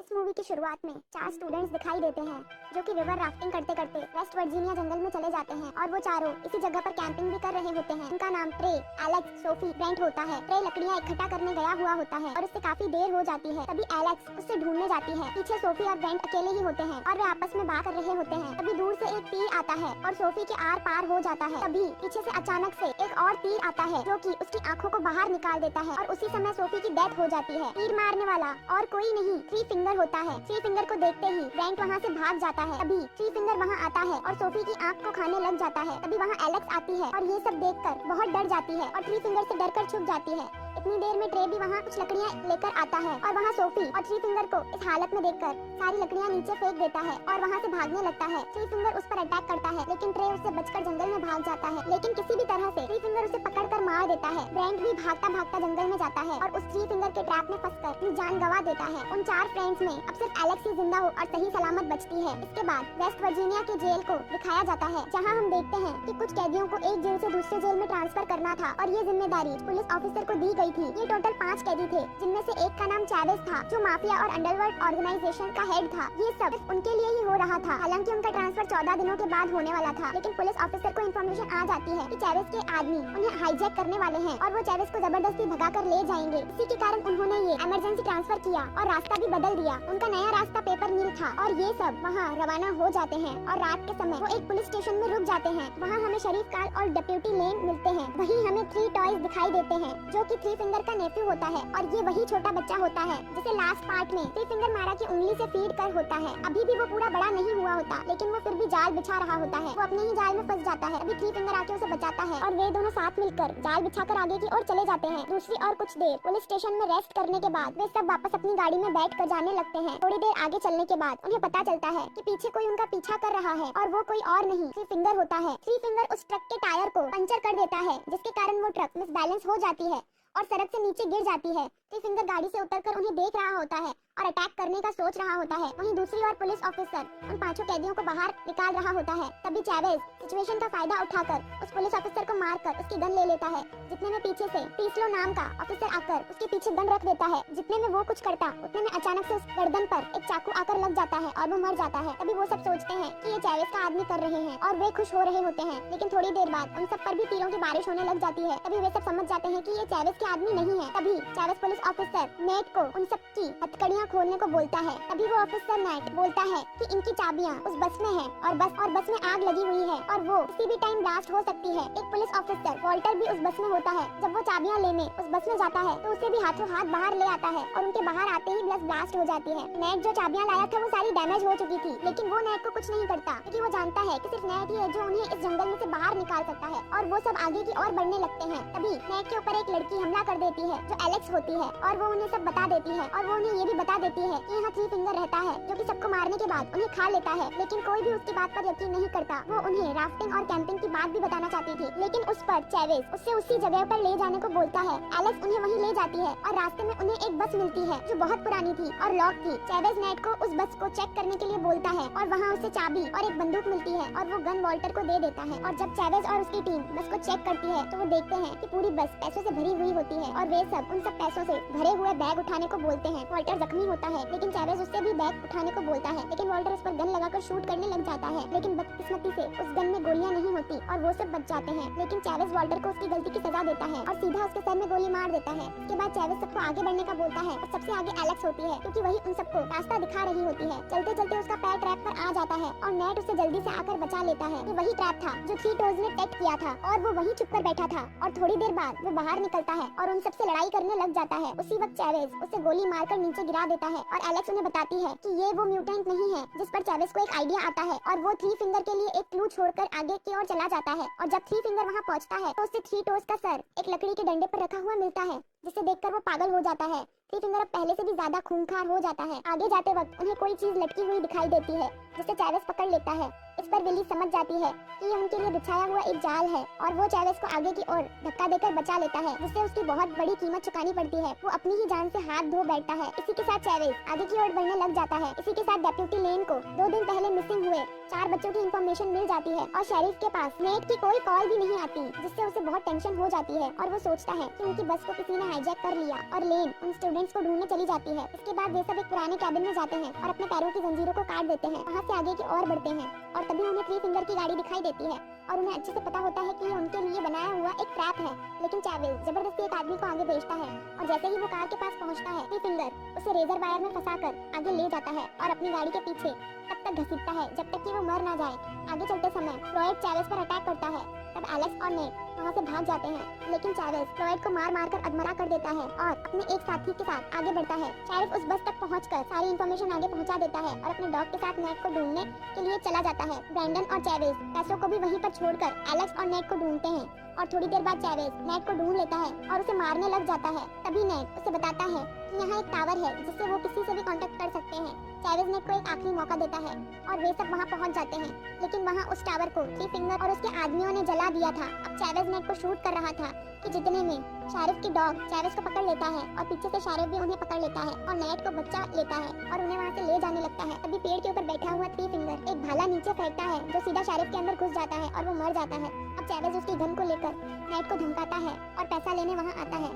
इस मूवी की शुरुआत में 4 स्टूडेंट्स दिखाई देते हैं जो कि रिवर राफ्टिंग करते करते वेस्ट वर्जीनिया जंगल में चले जाते हैं और वो चारों इसी जगह पर कैंपिंग भी कर रहे होते हैं। उनका नाम ट्रे, एलेक्स, सोफी, ब्रेंट होता है। ट्रे लकड़ियाँ इकट्ठा करने गया हुआ होता है और उससे काफी देर हो जाती है। तभी एलेक्स उससे ढूंढने जाती है। पीछे सोफी और ब्रेंट अकेले ही होते हैं और वे आपस में बात कर रहे होते हैं। तभी दूर से एक तीर आता है और सोफी के आर पार हो जाता है। तभी पीछे से अचानक से एक और तीर आता है जो कि उसकी आंखों को बाहर निकाल देता है और उसी समय सोफी की डेथ हो जाती है। तीर मारने वाला और कोई नहीं, थ्री फिंगर होता है। थ्री फिंगर को देखते ही ब्रेंट वहाँ से भाग जाता है। तभी थ्री फिंगर वहाँ आता है और सोफी की आंख को खाने लग जाता है। तभी वहाँ एलेक्स आती है और ये सब देखकर बहुत डर जाती है और थ्री फिंगर से डरकर छुप जाती है। इतनी देर में ट्रे भी वहाँ कुछ लकड़ियाँ लेकर आता है और वहाँ सोफी और थ्री फिंगर को इस हालत में देखकर सारी लकड़ियाँ नीचे फेंक देता है और वहाँ से भागने लगता है। थ्री फिंगर उस पर अटैक करता है लेकिन ट्रे उससे बचकर जंगल में भाग जाता है, लेकिन किसी भी तरह से थ्री फिंगर उसे पकड़कर मार देता है। ब्रेंट भी भागता भागता जंगल में जाता है और उस थ्री फिंगर के ट्रैप में फंसकर अपनी जान गंवा देता है। उन 4 फ्रेंड्स में अब सिर्फ एलेक्स ही जिंदा हो और सही सलामत बचती है। इसके बाद वेस्ट वर्जीनिया के जेल को दिखाया जाता है जहाँ हम देखते हैं कि कुछ कैदियों को एक जेल से दूसरे जेल में ट्रांसफर करना था और ये जिम्मेदारी पुलिस ऑफिसर को दी गई थी। ये टोटल 5 कैदी थे जिनमें से एक का नाम चैवेज था जो माफिया और अंडरवर्ल्ड ऑर्गेनाइजेशन का हेड था। ये सब सिर्फ उनके लिए ही हो रहा था। हालांकि उनका ट्रांसफर 14 दिनों के बाद होने वाला था, लेकिन पुलिस ऑफिसर को इन्फॉर्मेशन आ जाती है कि चैवेज के आदमी उन्हें हाईजैक करने वाले हैं और वो चैवेज को जबरदस्ती भगा कर ले जाएंगे। इसी के कारण उन्होंने ये इमरजेंसी ट्रांसफर किया और रास्ता भी बदल दिया। उनका नया रास्ता पेपर मिल था और ये सब वहाँ रवाना हो जाते हैं और रात के समय वो एक पुलिस स्टेशन में रुक जाते हैं। वहाँ हमें शरीफ काल और डेप्यूटी लेन मिलते हैं। वहीं हमें 3 टॉयज दिखाई देते हैं जो कि थ्री फिंगर का नेफ्यू होता है और ये वही छोटा बच्चा होता है जिसे लास्ट पार्ट में थ्री फिंगर मारा की उंगली से फीड कर होता है। अभी भी वो पूरा बड़ा नहीं हुआ होता, लेकिन वो फिर भी जाल बिछा रहा होता है। वो अपने ही जाल में फंस जाता है। अभी थ्री फिंगर आके उसे बचाता है और वे दोनों साथ मिलकर जाल बिछाकर आगे की ओर चले जाते हैं। दूसरी और कुछ देर पुलिस स्टेशन में रेस्ट करने के बाद वे सब वापस अपनी गाड़ी में बैठ कर जाने लगते हैं। थोड़ी देर आगे चलने के बाद उन्हें पता चलता है कि पीछे कोई उनका पीछा कर रहा है और वो कोई और नहीं थ्री फिंगर होता है। थ्री फिंगर उस ट्रक के टायर को पंचर कर देता है जिसके कारण वो ट्रक मिसबैलेंस हो जाती है और सड़क से नीचे गिर जाती है। थ्री फिंगर गाड़ी से उतरकर उन्हें देख रहा होता है और अटैक करने का सोच रहा होता है। वहीं दूसरी ओर पुलिस ऑफिसर उन 5 कैदियों को बाहर निकाल रहा होता है। तभी चैवेज सिचुएशन का फायदा उठाकर उस पुलिस ऑफिसर को मारकर उसकी गन ले लेता है। जितने में पीछे से टीस्लो नाम का ऑफिसर आकर उसके पीछे गन रख देता है। जितने में वो कुछ करता उतने में अचानक से उस गर्दन पर एक चाकू आकर लग जाता है और वो मर जाता है। तभी वो सब सोचते हैं कि ये चैवेज का आदमी कर रहे हैं और वे खुश हो रहे होते हैं, लेकिन थोड़ी देर बाद उन सब पर भी तीरों की बारिश होने लग जाती है। तभी वे सब समझ जाते हैं कि ये चैवेज के आदमी नहीं है। तभी चैवेज पुलिस ऑफिसर नेट को उन सब की हथकड़ियाँ खोलने को बोलता है। तभी वो ऑफिसर नेट बोलता है कि इनकी चाबियां उस बस में हैं और बस में आग लगी हुई है और वो किसी भी टाइम ब्लास्ट हो सकती है। एक पुलिस ऑफिसर वॉल्टर भी उस बस में होता है। जब वो चाबियां लेने उस बस में जाता है तो उसे भी हाथों हाथ बाहर ले आता है और उनके बाहर आते ही बस ब्लास्ट हो जाती है। नेट जो चाबियां लाया था वो सारी डैमेज हो चुकी थी, लेकिन वो नेट को कुछ नहीं करता क्योंकि वो जानता है कि सिर्फ नेट ही है जो उन्हें इस जंगल में से बाहर निकाल सकता है और वो सब आगे की ओर बढ़ने लगते हैं। तभी नेट के ऊपर एक लड़की हमला कर देती है जो एलेक्स होती है और वो उन्हें सब बता देती है और वो उन्हें ये भी बता देती है कि यहाँ थ्री फिंगर रहता है जो कि सबको मारने के बाद उन्हें खा लेता है, लेकिन कोई भी उसकी बात पर यकीन नहीं करता। वो उन्हें राफ्टिंग और कैंपिंग की बात भी बताना चाहती थी, लेकिन उस पर चैवेज उससे उसी जगह पर ले जाने को बोलता है। एलेक्स उन्हें वहीं ले जाती है और रास्ते में उन्हें एक बस मिलती है जो बहुत पुरानी थी और लॉक थी। चैवेज नेट को उस बस को चेक करने के लिए बोलता है और वहाँ उसे चाबी और एक बंदूक मिलती है और वो गन वॉल्टर को दे देता है। और जब चैवेज और उसकी टीम बस को चेक करती है तो वो देखते हैं कि पूरी बस पैसों से भरी हुई होती है और वे सब उन सब पैसों से भरे हुए बैग उठाने को बोलते हैं। वॉल्टर जख्मी होता है, लेकिन चैवेज उससे भी बैग उठाने को बोलता है, लेकिन वॉल्टर उस पर गन लगाकर शूट करने लग जाता है, लेकिन बदकिस्मती से उस गन में गोलियां नहीं होती और वो सब बच जाते हैं। लेकिन चैवेज वॉल्टर को उसकी गलती की सजा देता है और सीधा उसके सर में गोली मार देता है। इसके बाद चैवेज सबको आगे बढ़ने का बोलता है और सबसे आगे एलेक्स होती है क्योंकि वही उन सबको रास्ता दिखा रही होती है। चलते चलते उसका पैर ट्रैप पर आ जाता है और नेट उसे जल्दी से आकर बचा लेता है। ये वही ट्रैप था जो थ्री टोज ने टेस्ट किया था और वो वहीं छुपकर बैठा था और थोड़ी देर बाद वो बाहर निकलता है और उन सबसे लड़ाई करने लग जाता है। उसी वक्त चैवेज उसे गोली मारकर नीचे गिरा देता है और एलेक्स उन्हें बताती है कि ये वो म्यूटेंट नहीं है, जिस पर चैवेज को एक आइडिया आता है और वो थ्री फिंगर के लिए एक क्लू छोड़कर आगे की ओर चला जाता है। और जब थ्री फिंगर वहाँ पहुँचता है तो उसे थ्री टोज का सर एक लकड़ी के डंडे पर रखा हुआ मिलता है, जिसे देखकर वो पागल हो जाता है। थ्री फिंगर अब पहले से भी ज्यादा खूंखार हो जाता है। आगे जाते वक्त उन्हें कोई चीज लटकी हुई दिखाई देती है जिसे चैवेज पकड़ लेता है। इस इस पर विली समझ जाती है कि ये उनके लिए बिछाया हुआ एक जाल है और वो चैवेज को आगे की ओर धक्का देकर बचा लेता है, जिससे उसकी बहुत बड़ी कीमत चुकानी पड़ती है। वो अपनी ही जान से हाथ धो बैठता है। इसी के साथ चैवेज आगे की ओर बढ़ने लग जाता है। इसी के साथ डेप्यूटी लेन को 2 दिन पहले मिसिंग हुए 4 बच्चों की इंफॉर्मेशन मिल जाती है और शेरिफ के पास नेट की कोई कॉल भी नहीं आती, जिससे उसे बहुत टेंशन हो जाती है और वो सोचता है कि उनकी बस को किसी ने हाईजैक कर लिया और लेन उन स्टूडेंट्स को ढूंढने चली जाती है। इसके बाद वे सब एक पुराने कैबिन में जाते हैं और अपने पैरों की जंजीरों को काट देते हैं। वहाँ से आगे की ओर बढ़ते हैं और तभी उन्हें 3 फिंगर की गाड़ी दिखाई देती है और उन्हें अच्छे से पता होता है कि ये उनके लिए बनाया हुआ एक ट्रैप है। लेकिन चैवेज जबरदस्ती एक आदमी को आगे भेजता है और जैसे ही वो कार के पास पहुंचता है, 3 फिंगर उसे रेजर वायर में फंसाकर आगे ले जाता है और अपनी गाड़ी के पीछे तब तक घसीटता है जब तक कि वो मर ना जाए। आगे चलते समय फ्लॉयड चैवेज पर अटैक करता है। तब एलेक्स और नेट वहाँ से भाग जाते हैं, लेकिन चैवेज फ्लॉयड को मार मार कर अधमरा कर देता है और अपने एक साथी के साथ आगे बढ़ता है। शेरिफ उस बस तक पहुंचकर सारी इंफॉर्मेशन आगे पहुंचा देता है और अपने डॉग के साथ नेट को ढूंढने के लिए चला जाता है। ब्रैंडन और चैवेज पैसों को भी वहीं पर छोड़कर एलेक्स और नेट को ढूंढते हैं और थोड़ी देर बाद चैवेज नेट को ढूंढ लेता है और उसे मारने लग जाता है। तभी नेट उसे बताता है कि यहाँ एक टावर है जिससे वो किसी से भी कांटेक्ट कर सकते हैं। चैवेज नेट को एक आखिरी मौका देता है और वे सब वहाँ पहुँच जाते हैं, लेकिन वहाँ उस टावर को 3 फिंगर और उसके आदमियों ने जला दिया था। अब चैवेज नेट को शूट कर रहा था कि जितने में शेरिफ की डॉग चैवेज को पकड़ लेता है और पीछे से शेरिफ भी उन्हें पकड़ लेता है और नेट को बचा लेता है और उन्हें वहाँ से ले जाने लगता है। तभी पेड़ के ऊपर बैठा हुआ 3 फिंगर एक भाला नीचे फेंकता है जो सीधा शेरिफ के अंदर घुस जाता है और वो मर जाता है। अब चैवेज उसकी गन को लेकर नेट को धमकाता है और पैसा लेने वहाँ आता है,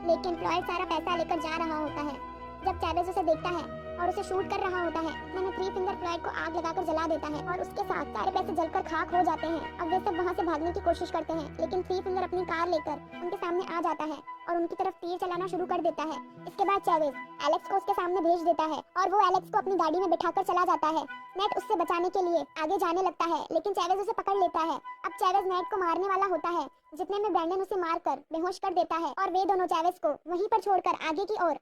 लेकिन फ्लॉयड सारा पैसा लेकर जा रहा होता है। जब चैवेज उसे देखता है और उसे शूट कर रहा होता है, मैंने 3 फिंगर फ्लॉयड को आग लगाकर जला देता है और उसके साथ सारे पैसे जलकर खाक हो जाते हैं। अब वे सब वहाँ से भागने की कोशिश करते हैं, लेकिन 3 फिंगर अपनी कार लेकर उनके सामने आ जाता है और उनकी तरफ तीर चलाना शुरू कर देता है। इसके बाद चैवेज एलेक्स को उसके सामने भेज देता है और वो एलेक्स को अपनी गाड़ी में बिठाकर चला जाता है। नेट उससे बचाने के लिए आगे जाने लगता है, लेकिन चैवेज उसे पकड़ लेता है। अब चैवेज नेट को मारने वाला होता है, जितने में ब्रैंडन उसे मारकर बेहोश कर देता है और वे दोनों चैवेज को वहीं पर छोड़कर आगे की ओर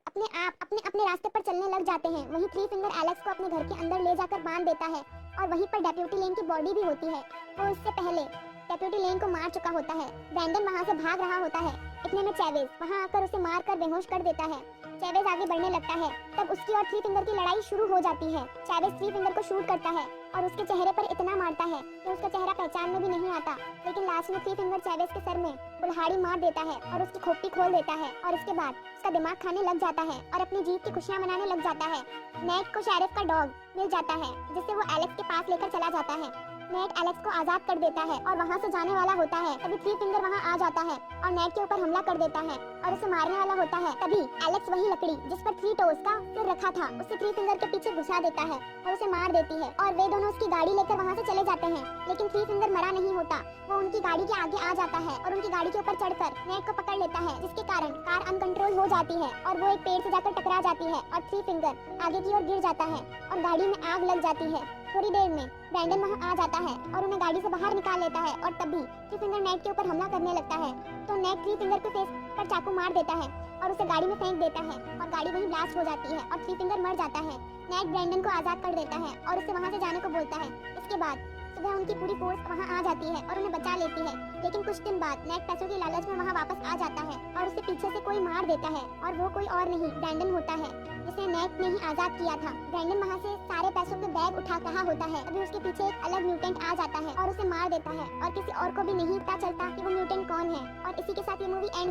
अपने रास्ते पर चलने लग जाते हैं। वहीं 3 फिंगर एलेक्स को अपने घर के अंदर ले जाकर बांध देता है और वहीं पर डेप्यूटी लेन की बॉडी भी होती है। वो इससे पहले डेप्यूटी लेन को मार चुका होता है। ब्रैंडन वहाँ से भाग रहा होता है, इतने में चैवेज वहाँ आकर उसे मार कर बेहोश कर देता है। चैवेज आगे बढ़ने लगता है, तब उसकी और 3 फिंगर की लड़ाई शुरू हो जाती है। चैवेज 3 फिंगर को शूट करता है और उसके चेहरे पर इतना मारता है कि उसका चेहरा पहचान में भी नहीं आता, लेकिन लास्ट में 3 फिंगर चैवेज के सर में कुल्हाड़ी मार देता है और उसकी खोपड़ी खोल देता है और इसके बाद उसका दिमाग खाने लग जाता है और अपनी जीत की खुशियां मनाने लग जाता है। नेट को शेरिफ का डॉग मिल जाता है, जिससे वो एलेक्स के पास लेकर चला जाता है। नेट एलेक्स को आजाद कर देता है और वहाँ से जाने वाला होता है। तभी 3 फिंगर वहाँ आ जाता है और नेट के ऊपर हमला कर देता है और उसे मारने वाला होता है। तभी एलेक्स वही लकड़ी जिस पर 3 टोज का सिर रखा था उसे 3 फिंगर के पीछे घुसा देता है और उसे मार देती है और वे दोनों उसकी गाड़ी लेकर वहाँ से चले जाते हैं। लेकिन 3 फिंगर मरा नहीं होता, वो उनकी गाड़ी के आगे आ जाता है और उनकी गाड़ी के ऊपर चढ़कर नेट को पकड़ लेता है, जिसके कारण कार अनकंट्रोल हो जाती है और वो एक पेड़ से जाकर टकरा जाती है और 3 फिंगर आगे की ओर गिर जाता है और गाड़ी में आग लग जाती है। थोड़ी देर में ब्रैंडन वहाँ आ जाता है और उन्हें गाड़ी से बाहर निकाल लेता है और तभी 3 फिंगर नेट के ऊपर हमला करने लगता है, तो नेट 3 फिंगर के फेस पर चाकू मार देता है और उसे गाड़ी में फेंक देता है और गाड़ी वहीं ब्लास्ट हो जाती है और 3 फिंगर मर जाता है। नेट ब्रैंडन को आजाद कर देता है और उससे वहाँ से जाने को बोलता है। इसके बाद सुबह उनकी पूरी फोर्स वहाँ आ जाती है और उन्हें बचा लेती है, लेकिन कुछ दिन बाद नेट पैसों की लालच में वहाँ वापस आ जाता है और उसे पीछे से कोई मार देता है और वो कोई और नहीं ब्रैंडन होता है, जिसे नेट ने ही आजाद किया था। ब्रैंडन वहाँ से सारे पैसों के बैग उठा रहा होता है, अभी उसके पीछे एक अलग म्यूटेंट आ जाता है और उसे मार देता है और किसी और को भी नहीं पता चलता कि वो म्यूटेंट कौन है और इसी के साथ ये मूवी एंड